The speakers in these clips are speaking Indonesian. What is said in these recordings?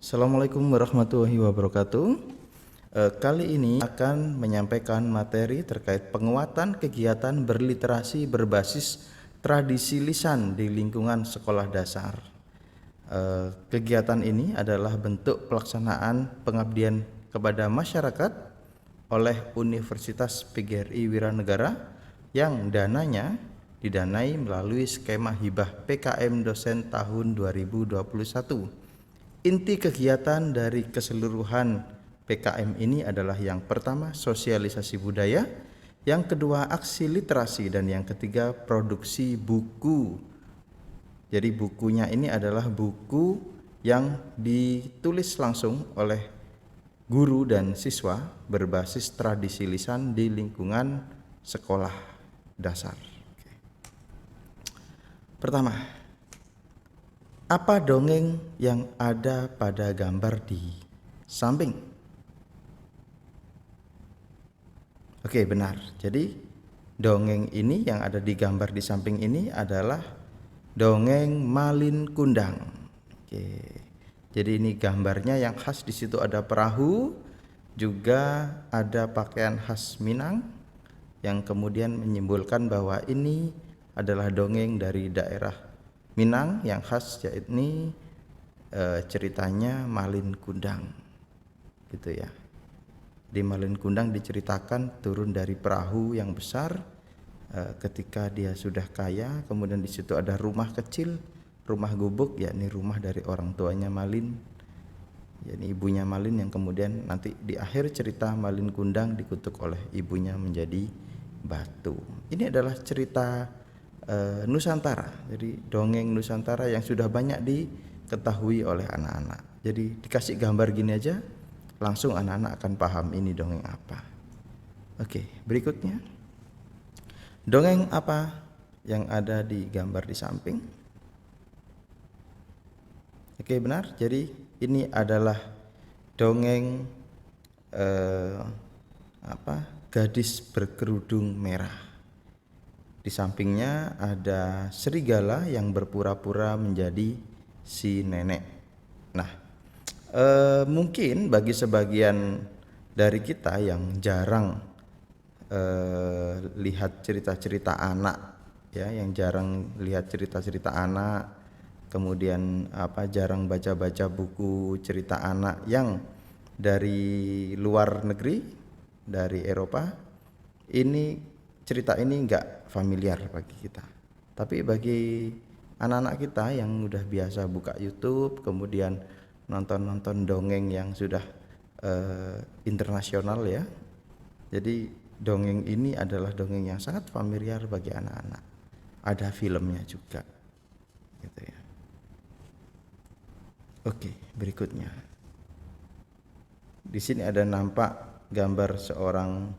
Assalamualaikum warahmatullahi wabarakatuh. Kali ini akan menyampaikan materi terkait penguatan kegiatan berliterasi berbasis tradisi lisan di lingkungan sekolah dasar. Kegiatan ini adalah bentuk pelaksanaan pengabdian kepada masyarakat oleh Universitas PGRI Wiranegara yang dananya didanai melalui skema hibah PKM dosen tahun 2021. Inti kegiatan dari keseluruhan PKM ini adalah yang pertama sosialisasi budaya, yang kedua aksi literasi, dan yang ketiga produksi buku. Jadi bukunya ini adalah buku yang ditulis langsung oleh guru dan siswa berbasis tradisi lisan di lingkungan sekolah dasar. Pertama, apa dongeng yang ada pada gambar di samping? Oke, benar. Jadi dongeng ini yang ada di gambar di samping ini adalah dongeng Malin Kundang. Oke. Jadi ini gambarnya yang khas, di situ ada perahu, juga ada pakaian khas Minang yang kemudian menyimbolkan bahwa ini adalah dongeng dari daerah Minang yang khas, yakni ceritanya Malin Kundang, gitu ya. Di Malin Kundang diceritakan turun dari perahu yang besar ketika dia sudah kaya, kemudian di situ ada rumah kecil, rumah gubuk, yakni rumah dari orang tuanya Malin, yakni ibunya Malin, yang kemudian nanti di akhir cerita Malin Kundang dikutuk oleh ibunya menjadi batu. Ini adalah cerita Nusantara, jadi dongeng Nusantara yang sudah banyak diketahui oleh anak-anak. Jadi dikasih gambar gini aja, langsung anak-anak akan paham ini dongeng apa. Oke, berikutnya dongeng apa yang ada di gambar di samping? Oke, benar. Jadi ini adalah dongeng gadis berkerudung merah. Di sampingnya ada serigala yang berpura-pura menjadi si nenek. Nah, mungkin bagi sebagian dari kita yang jarang lihat cerita-cerita anak, ya, yang jarang lihat cerita-cerita anak, kemudian jarang baca-baca buku cerita anak yang dari luar negeri, dari Eropa, ini cerita ini enggak familiar bagi kita. Tapi bagi anak-anak kita yang udah biasa buka YouTube, kemudian nonton-nonton dongeng yang sudah internasional, ya. Jadi dongeng ini adalah dongeng yang sangat familiar bagi anak-anak. Ada filmnya juga, gitu ya. Oke, berikutnya. Di sini ada nampak gambar seorang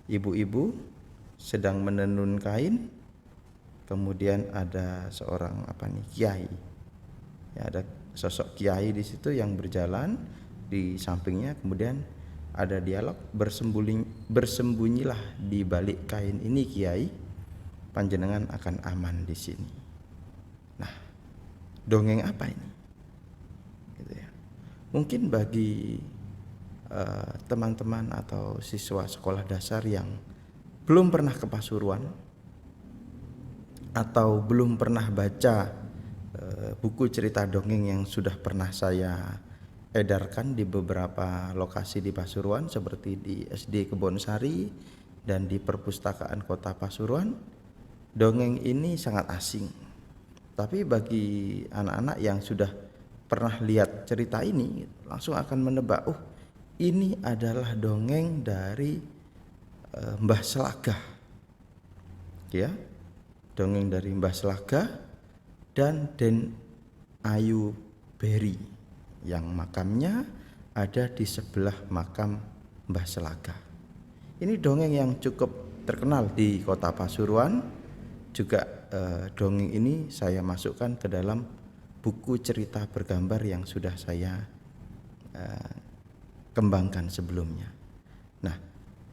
ibu-ibu sedang menenun kain, kemudian ada seorang kiai, ya, ada sosok kiai di situ yang berjalan di sampingnya, kemudian ada dialog, bersembunyilah di balik kain ini kiai, panjenengan akan aman di sini. Nah, dongeng apa ini? Gitu ya. Mungkin bagi teman-teman atau siswa sekolah dasar yang belum pernah ke Pasuruan atau belum pernah baca buku cerita dongeng yang sudah pernah saya edarkan di beberapa lokasi di Pasuruan, seperti di SD Kebonsari dan di Perpustakaan Kota Pasuruan, dongeng ini sangat asing. Tapi bagi anak-anak yang sudah pernah lihat cerita ini, langsung akan menebak, oh, ini adalah dongeng dari Mbah Selagah, ya, dongeng dari Mbah Selagah dan Den Ayu Beri yang makamnya ada di sebelah makam Mbah Selagah. Ini dongeng yang cukup terkenal di Kota Pasuruan. Juga dongeng ini saya masukkan ke dalam buku cerita bergambar yang sudah saya kembangkan sebelumnya. Nah,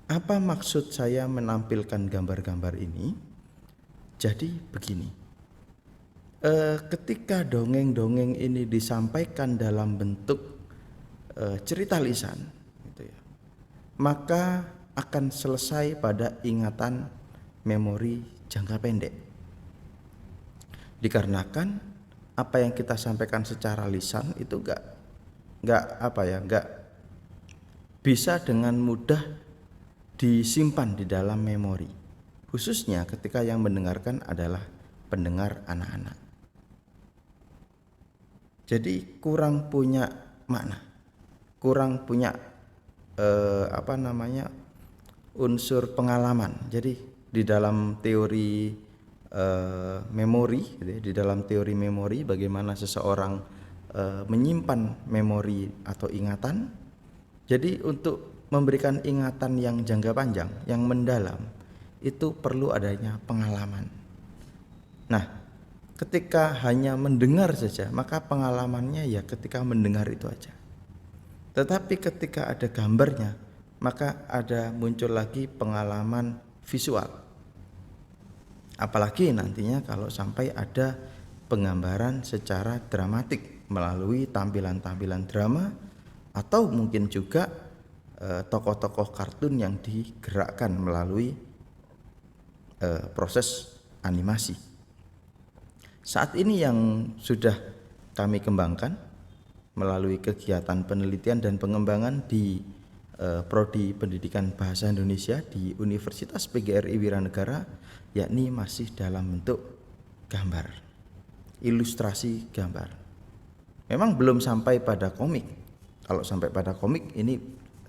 apa maksud saya menampilkan gambar-gambar ini? Jadi begini, ketika dongeng-dongeng ini disampaikan dalam bentuk cerita lisan, gitu ya, maka akan selesai pada ingatan memori jangka pendek. Dikarenakan apa yang kita sampaikan secara lisan itu nggak bisa dengan mudah disimpan di dalam memori, khususnya ketika yang mendengarkan adalah pendengar anak-anak. Jadi kurang punya makna, kurang punya unsur pengalaman. Jadi di dalam teori memori, gitu ya, di dalam teori memori bagaimana seseorang menyimpan memori atau ingatan. Jadi untuk memberikan ingatan yang jangka panjang, yang mendalam, itu perlu adanya pengalaman. Nah, ketika hanya mendengar saja, maka pengalamannya ya ketika mendengar itu aja. Tetapi ketika ada gambarnya, maka ada muncul lagi pengalaman visual. Apalagi nantinya kalau sampai ada penggambaran secara dramatik melalui tampilan-tampilan drama, atau mungkin juga tokoh-tokoh kartun yang digerakkan melalui proses animasi. Saat ini yang sudah kami kembangkan melalui kegiatan penelitian dan pengembangan di Prodi Pendidikan Bahasa Indonesia di Universitas PGRI Wiranegara, yakni masih dalam bentuk gambar, ilustrasi gambar. Memang belum sampai pada komik. Kalau sampai pada komik ini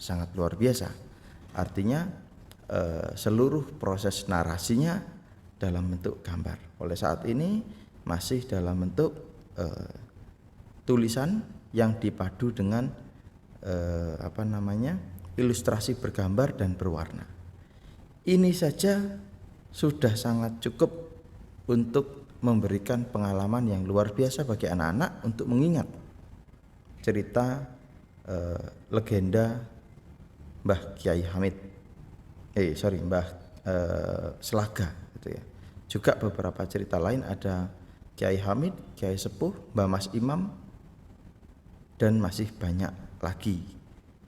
sangat luar biasa. Artinya seluruh proses narasinya dalam bentuk gambar. Oleh saat ini masih dalam bentuk tulisan yang dipadu dengan ilustrasi bergambar dan berwarna. Ini saja sudah sangat cukup untuk memberikan pengalaman yang luar biasa bagi anak-anak untuk mengingat cerita legenda Mbah Slaga, gitu ya. Juga beberapa cerita lain, ada Kiai Hamid, Kiai Sepuh, Mbah Mas Imam, dan masih banyak lagi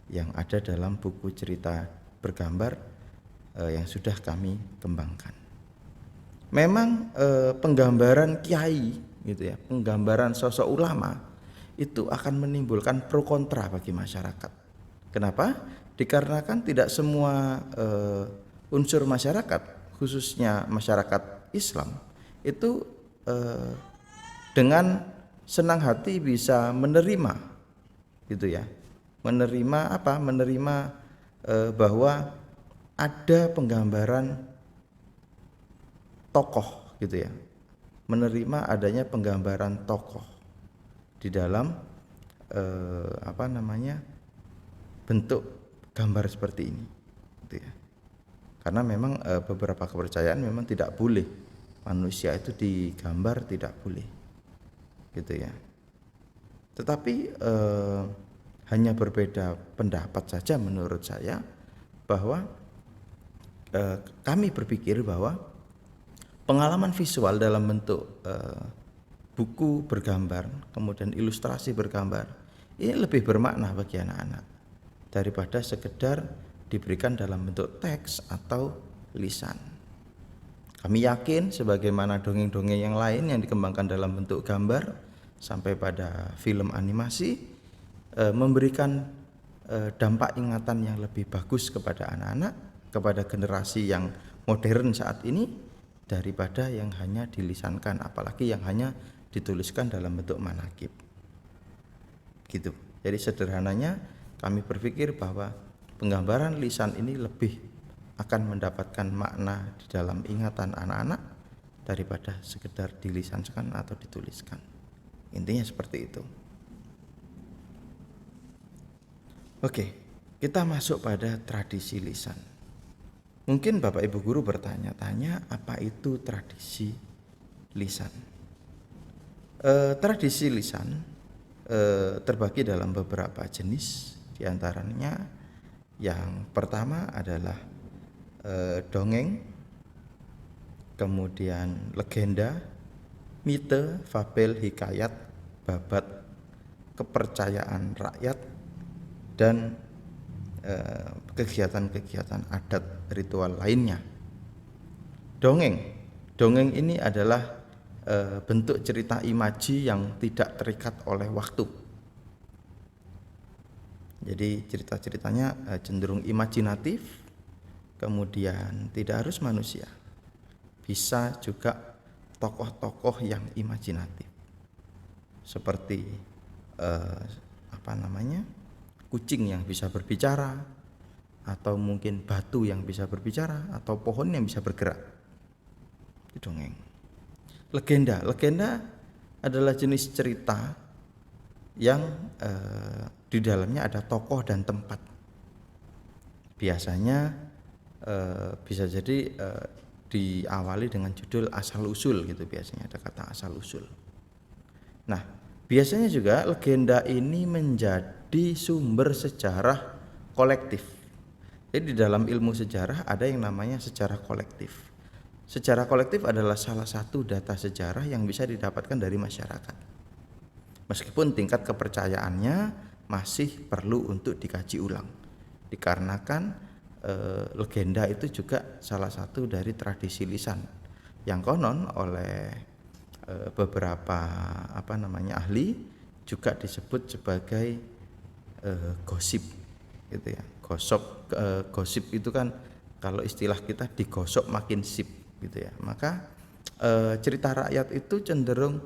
yang ada dalam buku cerita bergambar yang sudah kami kembangkan. Memang penggambaran kiai, gitu ya, penggambaran sosok ulama itu akan menimbulkan pro kontra bagi masyarakat. Kenapa? Dikarenakan tidak semua unsur masyarakat, khususnya masyarakat Islam, itu dengan senang hati bisa menerima, gitu ya, menerima bahwa ada penggambaran tokoh, gitu ya, menerima adanya penggambaran tokoh di dalam bentuk gambar seperti ini, gitu ya. Karena memang beberapa kepercayaan memang tidak boleh manusia itu digambar, tidak boleh, gitu ya. Tetapi hanya berbeda pendapat saja menurut saya, bahwa kami berpikir bahwa pengalaman visual dalam bentuk buku bergambar, kemudian ilustrasi bergambar, ini lebih bermakna bagi anak-anak daripada sekedar diberikan dalam bentuk teks atau lisan. Kami yakin sebagaimana dongeng-dongeng yang lain yang dikembangkan dalam bentuk gambar sampai pada film animasi, memberikan dampak ingatan yang lebih bagus kepada anak-anak, kepada generasi yang modern saat ini, daripada yang hanya dilisankan, apalagi yang hanya dituliskan dalam bentuk manakib, gitu. Jadi sederhananya kami berpikir bahwa penggambaran lisan ini lebih akan mendapatkan makna di dalam ingatan anak-anak daripada sekedar dilisankan atau dituliskan. Intinya seperti itu. Oke, kita masuk pada tradisi lisan. Mungkin Bapak Ibu guru bertanya-tanya, apa itu tradisi lisan? Tradisi lisan terbagi dalam beberapa jenis. Di antaranya yang pertama adalah dongeng, kemudian legenda, mite, fabel, hikayat, babat, kepercayaan rakyat, dan kegiatan-kegiatan adat ritual lainnya. Dongeng ini adalah bentuk cerita imaji yang tidak terikat oleh waktu. Jadi cerita-ceritanya cenderung imajinatif, kemudian tidak harus manusia, bisa juga tokoh-tokoh yang imajinatif, seperti kucing yang bisa berbicara, atau mungkin batu yang bisa berbicara, atau pohon yang bisa bergerak. Itu dongeng. Legenda adalah jenis cerita yang di dalamnya ada tokoh dan tempat. Biasanya bisa jadi diawali dengan judul asal usul gitu, biasanya ada kata asal usul. Nah, biasanya juga legenda ini menjadi sumber sejarah kolektif. Jadi di dalam ilmu sejarah ada yang namanya sejarah kolektif. Sejarah kolektif adalah salah satu data sejarah yang bisa didapatkan dari masyarakat. Meskipun tingkat kepercayaannya masih perlu untuk dikaji ulang. Dikarenakan legenda itu juga salah satu dari tradisi lisan yang konon oleh beberapa ahli juga disebut sebagai gosip gitu ya. Gosip itu kan kalau istilah kita digosok makin sip gitu ya. Maka cerita rakyat itu cenderung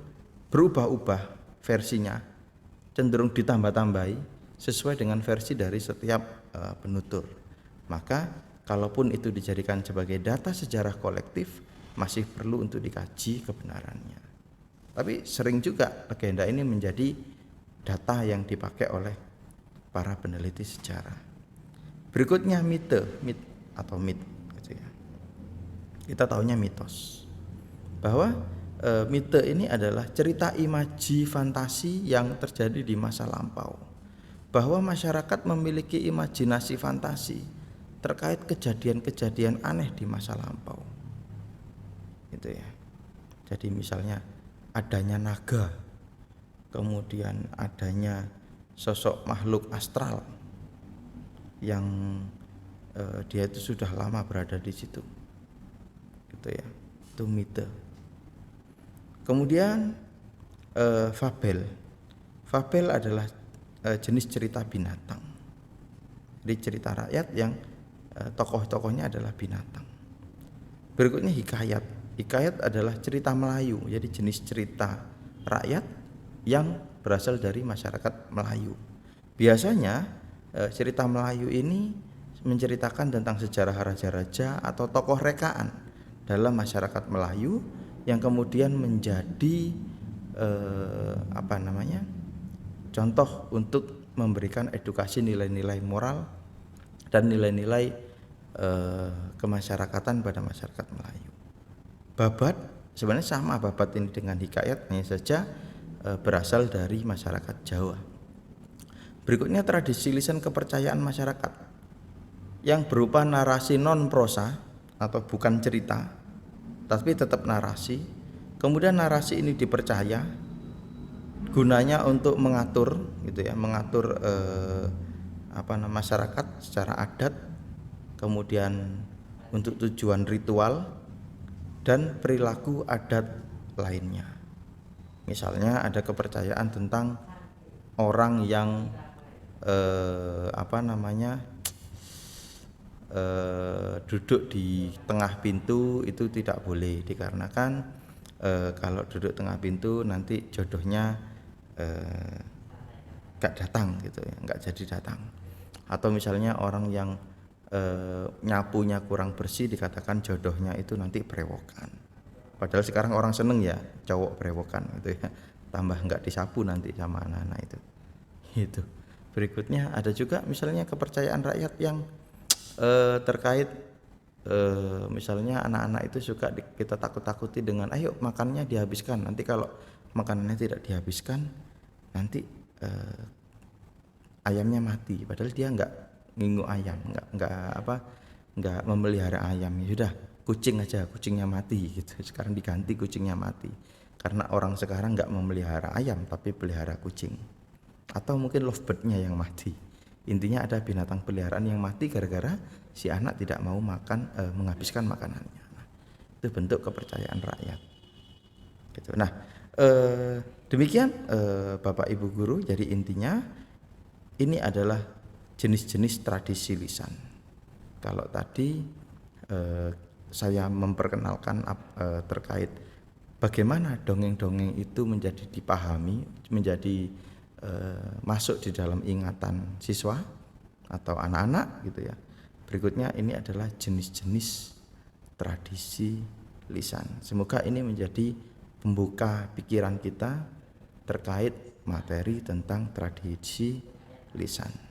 berubah-ubah versinya, cenderung ditambah-tambahi sesuai dengan versi dari setiap penutur. Maka kalaupun itu dijadikan sebagai data sejarah kolektif, masih perlu untuk dikaji kebenarannya. Tapi sering juga legenda ini menjadi data yang dipakai oleh para peneliti sejarah. Berikutnya mit gitu ya. Kita taunya mitos. Bahwa mite ini adalah cerita imaji fantasi yang terjadi di masa lampau. Bahwa masyarakat memiliki imajinasi fantasi terkait kejadian-kejadian aneh di masa lampau. Gitu ya. Jadi misalnya adanya naga, kemudian adanya sosok makhluk astral yang dia itu sudah lama berada di situ, gitu ya, itu mite. Kemudian fabel adalah jenis cerita binatang, jadi cerita rakyat yang tokoh-tokohnya adalah binatang. Berikutnya hikayat adalah cerita Melayu, jadi jenis cerita rakyat yang berasal dari masyarakat Melayu. Biasanya cerita Melayu ini menceritakan tentang sejarah raja-raja atau tokoh rekaan dalam masyarakat Melayu yang kemudian menjadi contoh untuk memberikan edukasi nilai-nilai moral dan nilai-nilai kemasyarakatan pada masyarakat Melayu. Babat sebenarnya sama babat ini dengan hikayat, hanya saja berasal dari masyarakat Jawa. Berikutnya tradisi lisan kepercayaan masyarakat yang berupa narasi non prosa atau bukan cerita, tapi tetap narasi. Kemudian narasi ini dipercaya gunanya untuk mengatur gitu ya, mengatur masyarakat secara adat, kemudian untuk tujuan ritual dan perilaku adat lainnya. Misalnya ada kepercayaan tentang orang yang duduk di tengah pintu itu tidak boleh, dikarenakan kalau duduk tengah pintu nanti jodohnya gak datang gitu ya, gak jadi datang. Atau misalnya orang yang nyapunya kurang bersih dikatakan jodohnya itu nanti brewokan. Padahal sekarang orang seneng ya cowok brewokan gitu ya, tambah nggak disapu nanti sama anak-anak itu. Gitu. Berikutnya ada juga misalnya kepercayaan rakyat yang terkait misalnya anak-anak itu suka kita takut-takuti dengan ayo makannya dihabiskan, nanti kalau makanannya tidak dihabiskan nanti ayamnya mati, padahal dia nggak ngingu ayam, nggak memelihara ayam. Ya sudah, kucing aja, kucingnya mati gitu. Sekarang diganti kucingnya mati karena orang sekarang nggak memelihara ayam tapi pelihara kucing, atau mungkin lovebird-nya yang mati Intinya ada binatang peliharaan yang mati gara-gara si anak tidak mau menghabiskan makanannya. Nah, itu bentuk kepercayaan rakyat. Gitu. Nah, demikian Bapak Ibu guru. Jadi intinya ini adalah jenis-jenis tradisi lisan. Kalau tadi saya memperkenalkan terkait bagaimana dongeng-dongeng itu menjadi dipahami, menjadi masuk di dalam ingatan siswa atau anak-anak gitu ya. Berikutnya ini adalah jenis-jenis tradisi lisan. Semoga ini menjadi pembuka pikiran kita terkait materi tentang tradisi lisan.